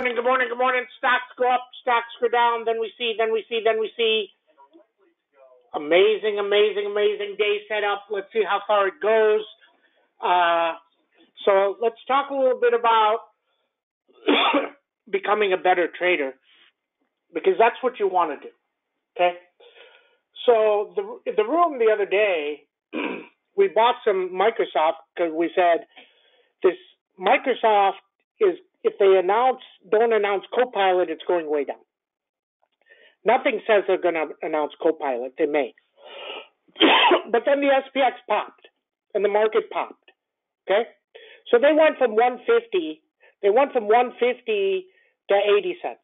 Good morning, good morning. Stocks go up, stocks go down. Then we see. Amazing day set up. Let's see how far it goes. So let's talk a little bit about becoming a better trader, because that's what you want to do. Okay. So the room the other day, we bought some Microsoft because we said this Microsoft is, if they don't announce Copilot, it's going way down. Nothing says they're going to announce Copilot. They may. But then the SPX popped and the market popped. Okay? So they went from 150 to 80 cents.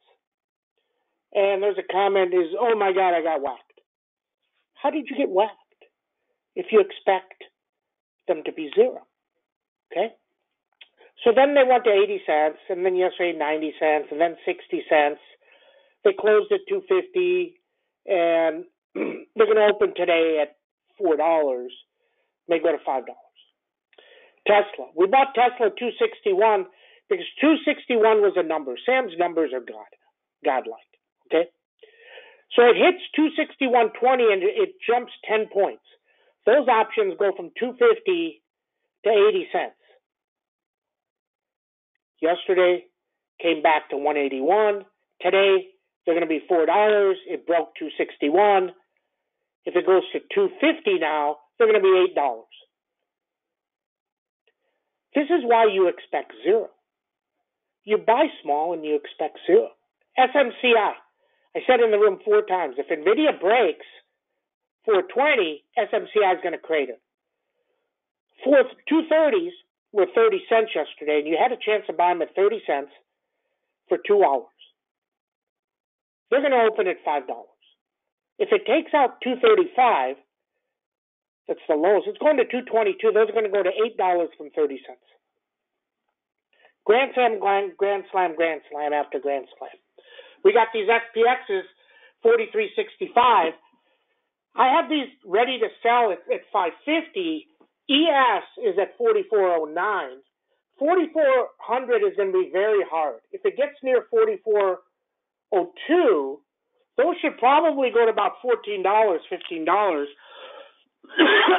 And there's a comment is, oh my God, I got whacked. How did you get whacked if you expect them to be zero? Okay? So then they went to 80 cents, and then yesterday 90 cents, and then 60 cents. They closed at 250, and they're going to open today at $4. May go to $5. Tesla. We bought Tesla at 261 because 261 was a number. Sam's numbers are godlike. Okay? So it hits 261.20 and it jumps 10 points. Those options go from 250 to 80 cents. Yesterday came back to 181. Today they're going to be $4. It broke 261. If it goes to 250 now, they're going to be $8. This is why you expect zero. You buy small and you expect zero. SMCI. I said in the room 4 times, if NVIDIA breaks 420, SMCI is going to crater. 230s were 30 cents yesterday, and you had a chance to buy them at 30 cents for 2 hours. They're going to open at $5. If it takes out 235, that's the lowest. It's going to 222. Those are going to go to $8 from 30 cents. Grand slam after grand slam. We got these SPXs, 43.65. I have these ready to sell at 550. ES is at 44.09. 4,400 is going to be very hard. If it gets near 44.02, those should probably go to about $14, $15.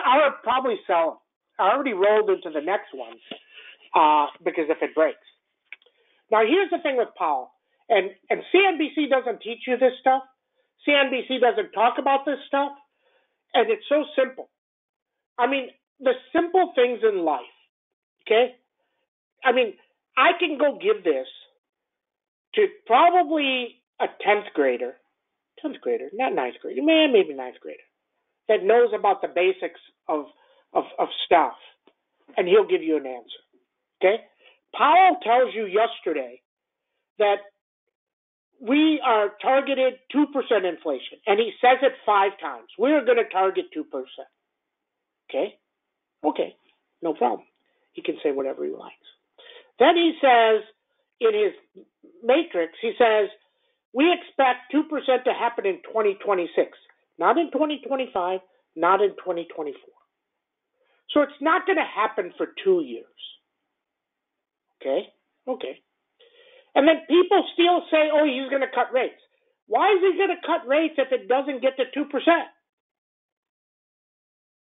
I would probably sell them. I already rolled into the next one because if it breaks. Now, here's the thing with Powell. And CNBC doesn't teach you this stuff. CNBC doesn't talk about this stuff. And it's so simple. I mean, the simple things in life, okay? I mean, I can go give this to probably a 10th grader, not 9th grader, maybe 9th grader, that knows about the basics of stuff, and he'll give you an answer, okay? Powell tells you yesterday that we are targeted 2% inflation, and he says it 5 times. We're going to target 2%, okay? Okay, no problem. He can say whatever he likes. Then he says, in his matrix, he says, we expect 2% to happen in 2026, not in 2025, not in 2024. So it's not going to happen for 2 years. Okay? Okay. And then people still say, oh, he's going to cut rates. Why is he going to cut rates if it doesn't get to 2%?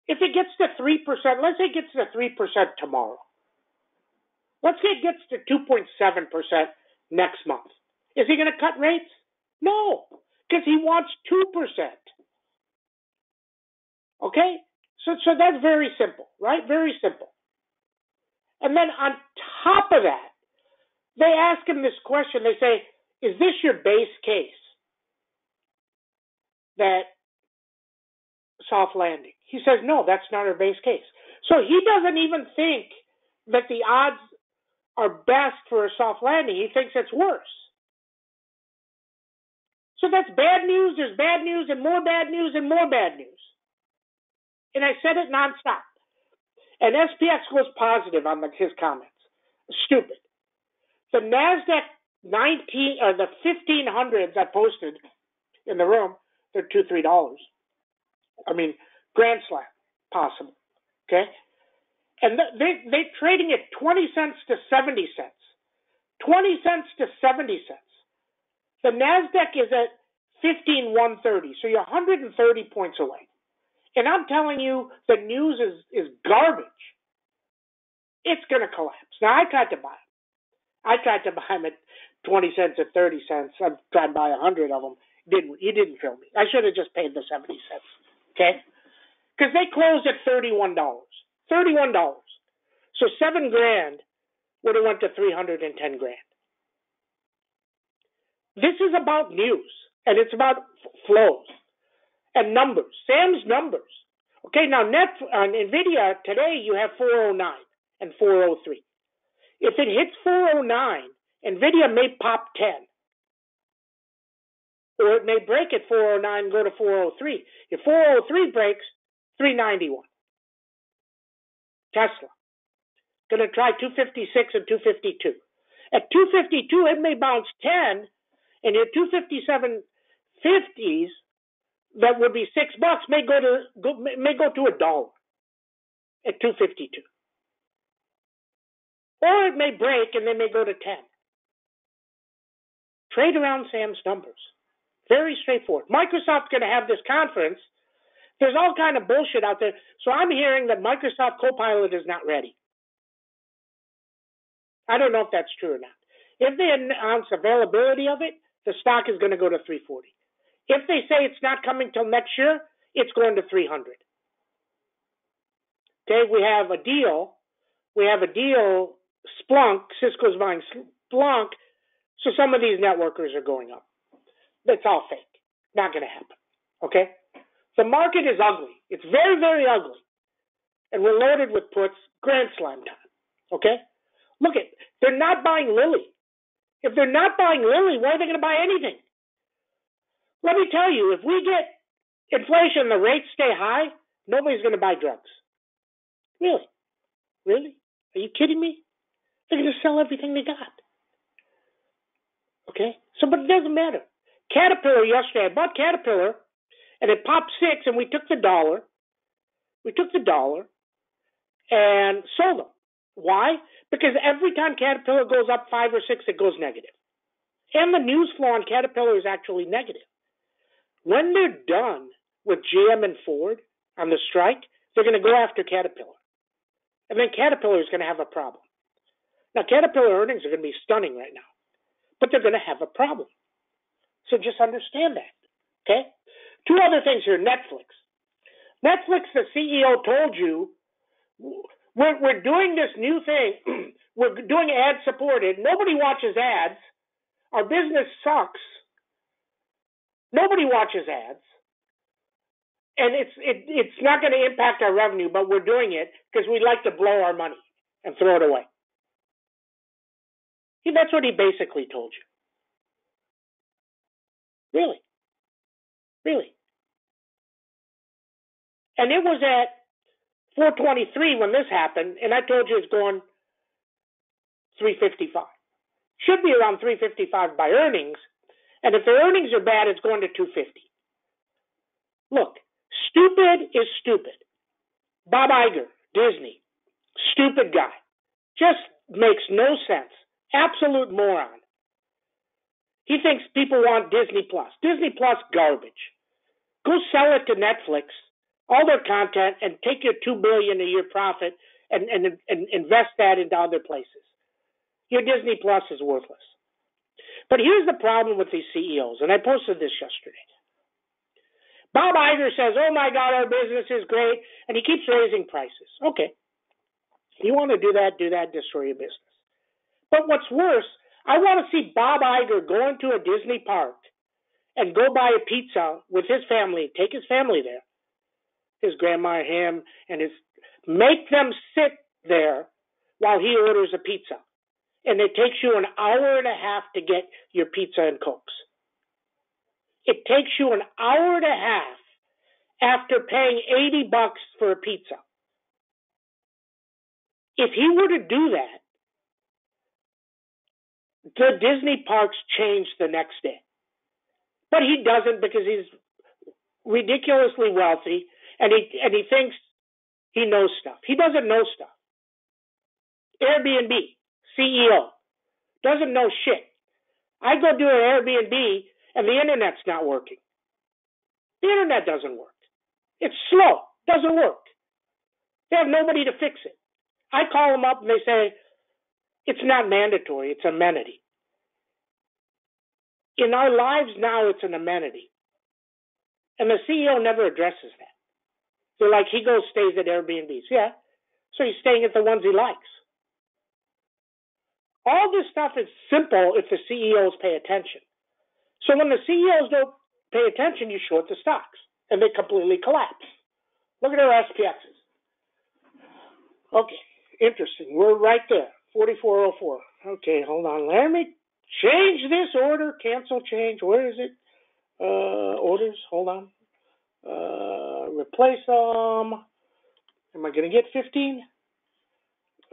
If it gets to 3%, let's say it gets to 3% tomorrow. Let's say it gets to 2.7% next month. Is he going to cut rates? No, because he wants 2%. Okay? So that's very simple, right? Very simple. And then on top of that, they ask him this question. They say, is this your base case that soft landing? He says, no, that's not our base case. So he doesn't even think that the odds are best for a soft landing. He thinks it's worse. So that's bad news. There's bad news and more bad news and more bad news. And I said it nonstop. And SPX goes positive on his comments. Stupid. The NASDAQ the 1500s I posted in the room, they're $2-3. I mean, grand slam, possible. Okay? And they're trading at 20 cents to 70 cents. 20 cents to 70 cents. The NASDAQ is at 15,130, so you're 130 points away. And I'm telling you, the news is garbage. It's going to collapse. Now, I tried to buy them. I tried to buy them at 20 cents or 30 cents. I've tried to buy 100 of them. He didn't fill me. I should have just paid the 70 cents, okay? Because they closed at $31. $31. So $7,000 would have went to 310 grand. This is about news, and it's about flows and numbers. Sam's numbers. Okay, now on NVIDIA, today you have 409 and 403. If it hits 409, NVIDIA may pop 10. Or it may break at 409 and go to 403. If 403 breaks, 391. Tesla. Going to try 256 and 252. At 252, it may bounce 10, and your 257.50s, that would be $6, may go to $1 at 252. Or it may break and they may go to 10. Trade around Sam's numbers. Very straightforward. Microsoft's going to have this conference. There's all kind of bullshit out there. So I'm hearing that Microsoft Copilot is not ready. I don't know if that's true or not. If they announce availability of it, the stock is going to go to 340. If they say it's not coming till next year, it's going to 300. Okay, we have a deal. Splunk, Cisco's buying Splunk, so some of these networkers are going up. That's all fake. Not going to happen. Okay? The market is ugly. It's very, very ugly. And we're loaded with puts, grand slam time. Okay? Look at, they're not buying Lilly. If they're not buying Lilly, why are they going to buy anything? Let me tell you, if we get inflation and the rates stay high, nobody's going to buy drugs. Really? Really? Are you kidding me? They're going to sell everything they got. Okay? So, but it doesn't matter. Caterpillar yesterday, I bought Caterpillar, and it popped 6, and we took the dollar. We took the dollar and sold them. Why? Because every time Caterpillar goes up 5 or 6, it goes negative. And the news flow on Caterpillar is actually negative. When they're done with GM and Ford on the strike, they're going to go after Caterpillar. And then Caterpillar is going to have a problem. Now, Caterpillar earnings are going to be stunning right now, but they're going to have a problem. So just understand that, okay? 2 other things here. Netflix. Netflix, the CEO told you, we're doing this new thing. We're doing ad-supported. Nobody watches ads. Our business sucks. Nobody watches ads. And it's not going to impact our revenue, but we're doing it because we like to blow our money and throw it away. That's what he basically told you. Really? Really? And it was at 423 when this happened, and I told you it's going 355. Should be around 355 by earnings, and if the earnings are bad, it's going to 250. Look, stupid is stupid. Bob Iger, Disney, stupid guy. Just makes no sense. Absolute moron. He thinks people want Disney Plus. Disney Plus, garbage. Go sell it to Netflix, all their content, and take your $2 billion a year profit and invest that into other places. Your Disney Plus is worthless. But here's the problem with these CEOs, and I posted this yesterday. Bob Iger says, oh my God, our business is great, and he keeps raising prices. Okay. You want to do that, destroy your business. But what's worse, I want to see Bob Iger go into a Disney park and go buy a pizza with his family, take his family there, his grandma, him, and make them sit there while he orders a pizza. And it takes you an hour and a half to get your pizza and Cokes. It takes you an hour and a half after paying $80 for a pizza. If he were to do that, the Disney parks change the next day. But he doesn't because he's ridiculously wealthy and he thinks he knows stuff. He doesn't know stuff. Airbnb, CEO, doesn't know shit. I go do an Airbnb and the internet's not working. The internet doesn't work. It's slow. Doesn't work. They have nobody to fix it. I call them up and they say, it's not mandatory. It's amenity. In our lives now, it's an amenity. And the CEO never addresses that. They're like, he goes, stays at Airbnbs. Yeah. So he's staying at the ones he likes. All this stuff is simple if the CEOs pay attention. So when the CEOs don't pay attention, you short the stocks, and they completely collapse. Look at our SPXs. Okay, interesting. We're right there, 4404. Okay, hold on. Let me change this order. Cancel change. Where is it? Orders. Hold on. Replace them. Am I going to get 15?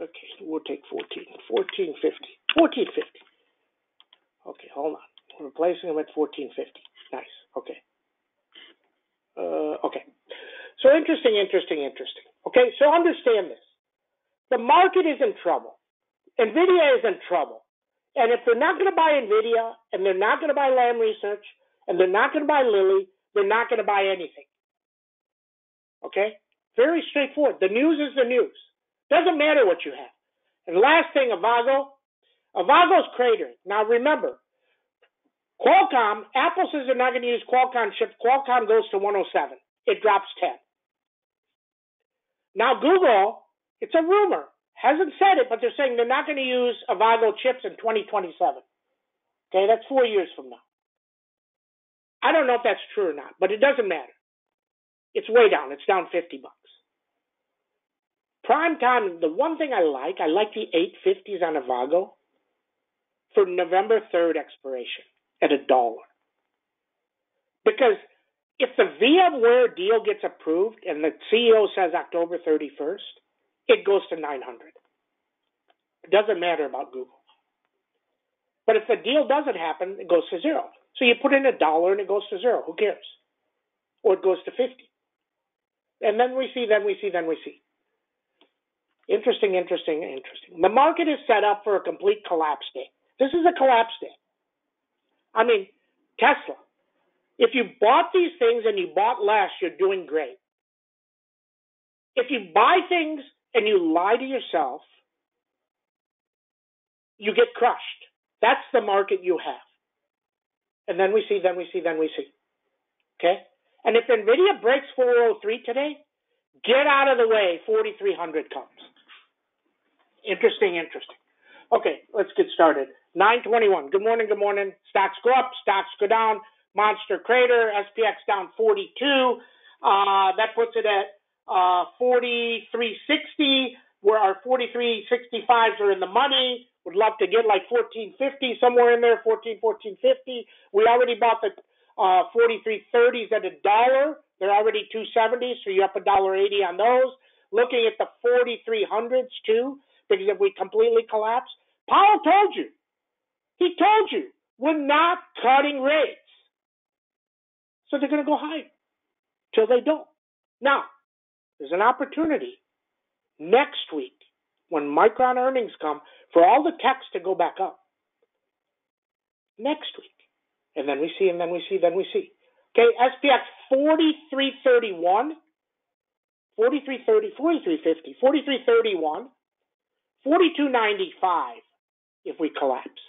Okay, we'll take 14. 1450. 1450. Okay, hold on. We're replacing them at 1450. Nice. Okay. Okay. So interesting. Okay, so understand this. The market is in trouble. NVIDIA is in trouble. And if they're not going to buy NVIDIA, and they're not going to buy Lam Research, and they're not going to buy Lilly, they're not going to buy anything. Okay? Very straightforward. The news is the news. Doesn't matter what you have. And last thing, Avago's cratering. Now remember, Qualcomm, Apple says they're not going to use Qualcomm chips. Qualcomm goes to 107. It drops 10. Now Google, it's a rumor, hasn't said it, but they're saying they're not going to use Avago chips in 2027. Okay, that's 4 years from now. I don't know if that's true or not, but it doesn't matter. It's way down. It's down $50. Prime time, the one thing I like the 850s on Avago for November 3rd expiration at $1. Because if the VMware deal gets approved and the CEO says October 31st, it goes to 900. It doesn't matter about Google. But if the deal doesn't happen, it goes to 0. So you put in $1 and it goes to 0. Who cares? Or it goes to 50. And then we see. Interesting. The market is set up for a complete collapse day. This is a collapse day. I mean, Tesla. If you bought these things and you bought less, you're doing great. If you buy things and you lie to yourself, you get crushed. That's the market you have. And then we see. Okay? And if NVIDIA breaks 403 today, get out of the way. 4,300 comes. Interesting. Okay, let's get started. 921. Good morning. Stocks go up, stocks go down. Monster crater, SPX down 42. That puts it at 4360, where our 4365s are in the money. Would love to get like 1450, somewhere in there, 1450. We already bought the 4330s at $1. They're already 270, so you're up $1.80 on those. Looking at the 4300s too, because if we completely collapse, Powell told you. He told you we're not cutting rates. So they're going to go higher till they don't. Now, there's an opportunity next week when Micron earnings come for all the techs to go back up. Next week. And then we see. Okay, SPX 4331, 4330, 4350, 4331, 4295 if we collapse.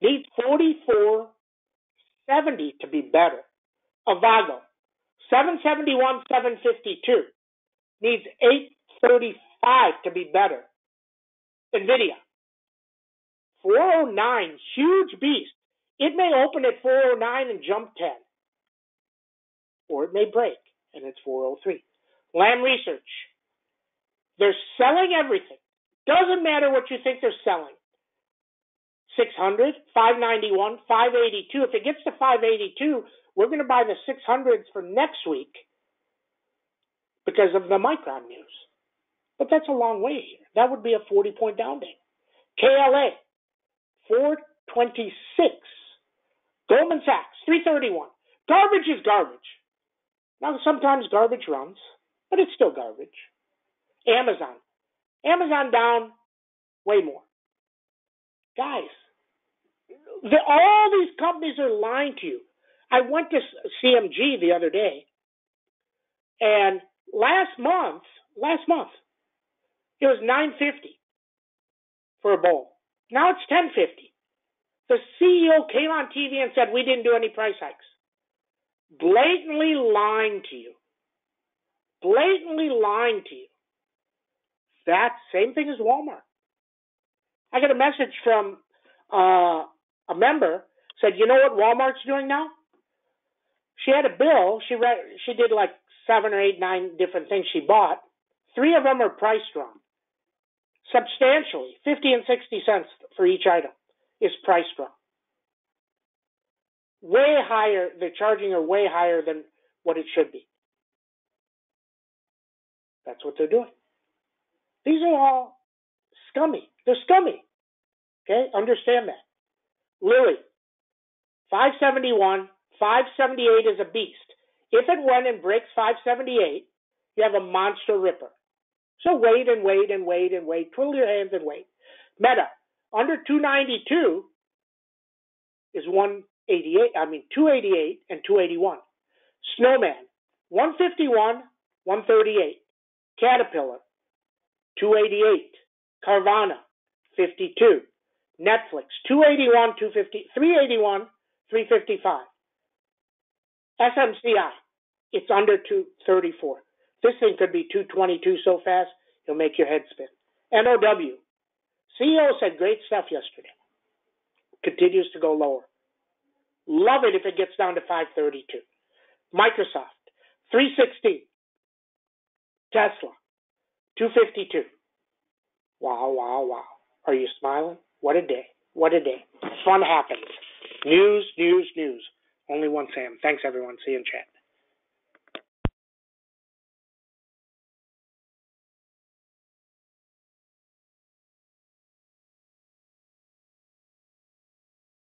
Needs 4470 to be better. Avago, 771, 752. Needs 835 to be better. NVIDIA, 409, huge beast. It may open at 409 and jump 10. Or it may break, and it's 403. Lam Research, they're selling everything. Doesn't matter what you think they're selling. 600, 591, 582. If it gets to 582, we're going to buy the 600s for next week because of the Micron news. But that's a long way here. That would be a 40-point down day. KLA, 426. Goldman Sachs, 331. Garbage is garbage. Now, sometimes garbage runs, but it's still garbage. Amazon down way more. Guys, all these companies are lying to you. I went to CMG the other day, and last month, it was $9.50 for a bowl. Now it's $10.50. The CEO came on TV and said we didn't do any price hikes. Blatantly lying to you. Blatantly lying to you. That same thing as Walmart. I got a message from a member, said, you know what Walmart's doing now? She had a bill. She did like 7 or 8, 9 different things she bought. 3 of them are priced wrong. Substantially, 50 and 60 cents for each item is priced wrong. Way higher, they're charging her way higher than what it should be. That's what they're doing. These are all scummy. They're scummy. Okay, understand that. Lily, 571, 578 is a beast. If it went and breaks 578, you have a monster ripper. So wait and wait and wait and wait. Twiddle your hands and wait. Meta, under 292 is 288 and 281. Snowman, 151, 138. Caterpillar, 288. Carvana, 52. Netflix, 281, 250, 381, 355. SMCI, it's under 234. This thing could be 222 so fast, it'll make your head spin. NOW, CEO said great stuff yesterday. Continues to go lower. Love it if it gets down to 532. Microsoft, 316. Tesla, 252. Wow, wow, wow. Are you smiling? What a day. What a day. Fun happens. News, news, news. Only one Sam. Thanks, everyone. See you in chat.